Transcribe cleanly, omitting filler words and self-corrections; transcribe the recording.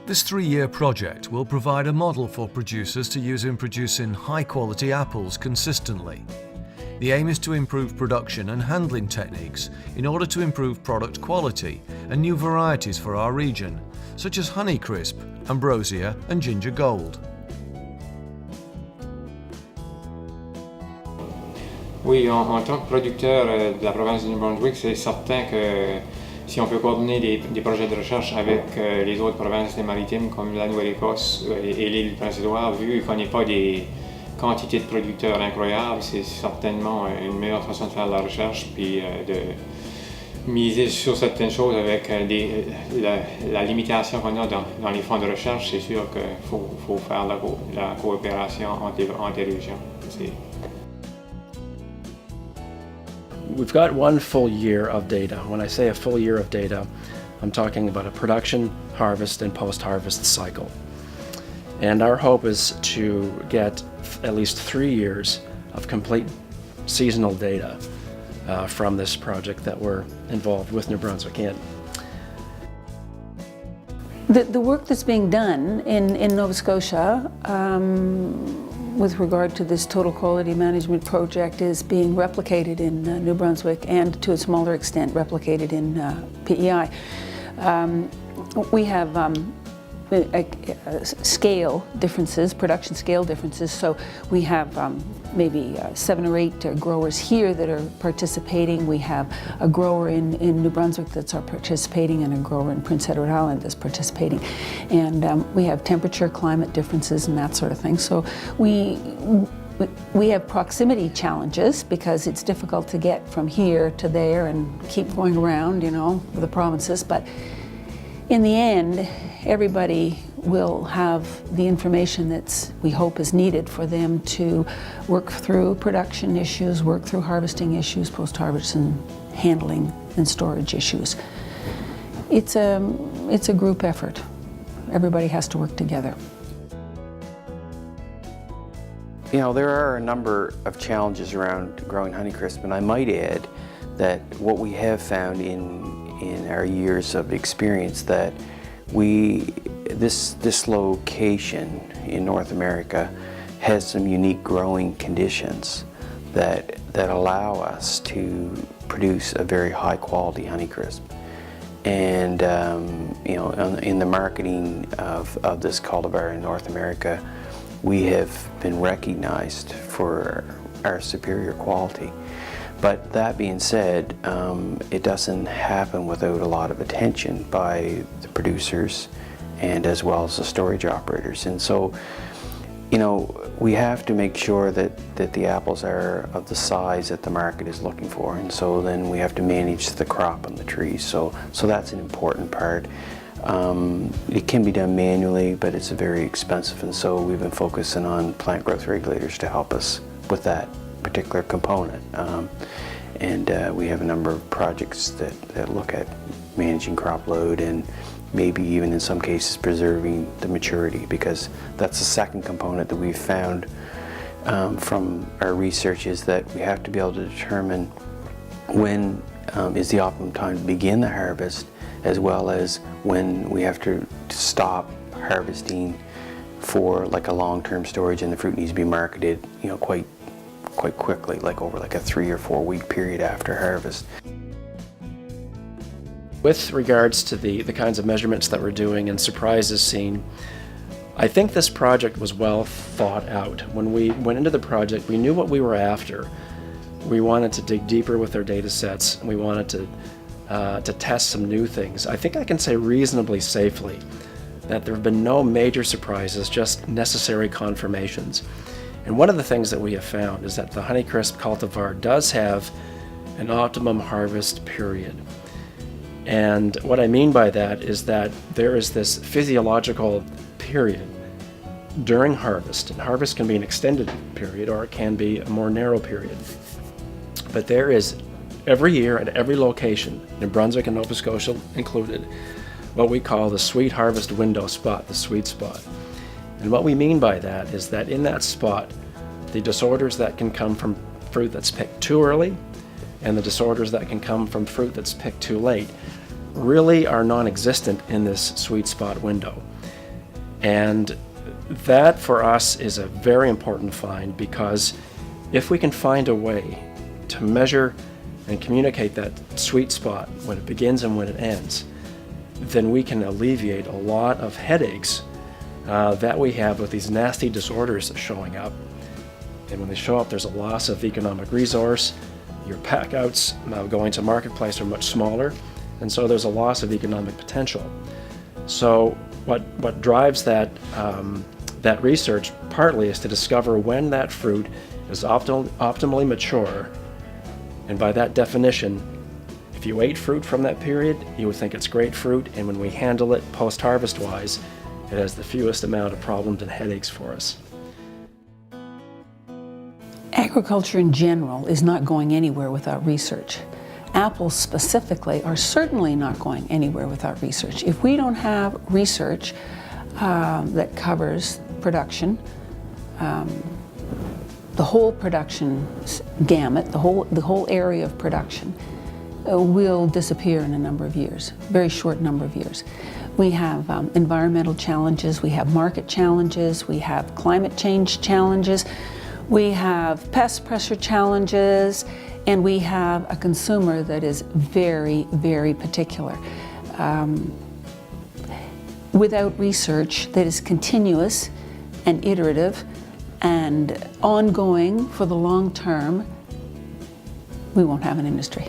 This 3-year project will provide a model for producers to use in producing high-quality apples consistently. The aim is to improve production and handling techniques in order to improve product quality and new varieties for our region, such as Honeycrisp, Ambrosia and Ginger Gold. Oui, en tant que producteur de la province du New Brunswick, c'est certain que si on peut coordonner des projets de recherche avec les autres provinces maritimes comme la Nouvelle-Écosse et l'île du Prince-Édouard, vu qu'on n'est pas des quantités de producteurs incroyables, c'est certainement une meilleure façon de faire de la recherche puis de miser sur certaines choses avec la limitation qu'on a dans les fonds de recherche. C'est sûr qu'il faut faire la coopération entre les régions. We've got 1 full year of data. When I say a full year of data, I'm talking about a production, harvest, and post-harvest cycle. And our hope is to get at least 3 years of complete seasonal data from this project that we're involved with New Brunswick in. The work that's being done in Nova Scotia with regard to this total quality management project is being replicated in New Brunswick and to a smaller extent replicated in PEI. We have scale differences, production scale differences, so we have maybe 7 or 8 growers here that are participating. We have a grower in New Brunswick that's participating and a grower in Prince Edward Island that's participating. And we have temperature, climate differences and that sort of thing. So we have proximity challenges because it's difficult to get from here to there and keep going around, you know, the provinces. But in the end, everybody will have the information that we hope is needed for them to work through production issues, work through harvesting issues, post-harvest and handling and storage issues. It's a group effort. Everybody has to work together. You know, there are a number of challenges around growing Honeycrisp, and I might add that what we have found in our years of experience that this location in North America has some unique growing conditions that allow us to produce a very high quality Honeycrisp. And you know, in the marketing of this cultivar in North America, we have been recognized for our superior quality. But that being said, it doesn't happen without a lot of attention by the producers and as well as the storage operators. And so, you know, we have to make sure that the apples are of the size that the market is looking for. And so then we have to manage the crop on the trees. So that's an important part. It can be done manually, but it's very expensive. And so we've been focusing on plant growth regulators to help us with that particular component. We have a number of projects that look at managing crop load and maybe even in some cases preserving the maturity, because that's the second component that we've found from our research, is that we have to be able to determine when is the optimum time to begin the harvest, as well as when we have to stop harvesting for like a long-term storage, and the fruit needs to be marketed, you know, quite quickly, like over like a 3 or 4 week period after harvest. With regards to the kinds of measurements that we're doing and surprises seen, I think this project was well thought out. When we went into the project, we knew what we were after. We wanted to dig deeper with our data sets, and we wanted to test some new things. I think I can say reasonably safely that there have been no major surprises, just necessary confirmations. And one of the things that we have found is that the Honeycrisp cultivar does have an optimum harvest period. And what I mean by that is that there is this physiological period during harvest, and harvest can be an extended period or it can be a more narrow period. But there is, every year at every location, New Brunswick and Nova Scotia included, what we call the sweet harvest window spot, the sweet spot. And what we mean by that is that in that spot, the disorders that can come from fruit that's picked too early and the disorders that can come from fruit that's picked too late really are non-existent in this sweet spot window. And that for us is a very important find, because if we can find a way to measure and communicate that sweet spot when it begins and when it ends, then we can alleviate a lot of headaches that we have with these nasty disorders showing up. And when they show up, there's a loss of economic resource. Your packouts going to marketplace are much smaller, and so there's a loss of economic potential. So what drives that that research partly is to discover when that fruit is optimally mature, and by that definition, if you ate fruit from that period, you would think it's great fruit, and when we handle it post-harvest wise, it has the fewest amount of problems and headaches for us. Agriculture in general is not going anywhere without research. Apples specifically are certainly not going anywhere without research. If we don't have research that covers production, the whole production gamut, the whole area of production, will disappear in a number of years, very short number of years. We have environmental challenges, we have market challenges, we have climate change challenges, we have pest pressure challenges, and we have a consumer that is very, very particular. Without research that is continuous and iterative and ongoing for the long term, we won't have an industry.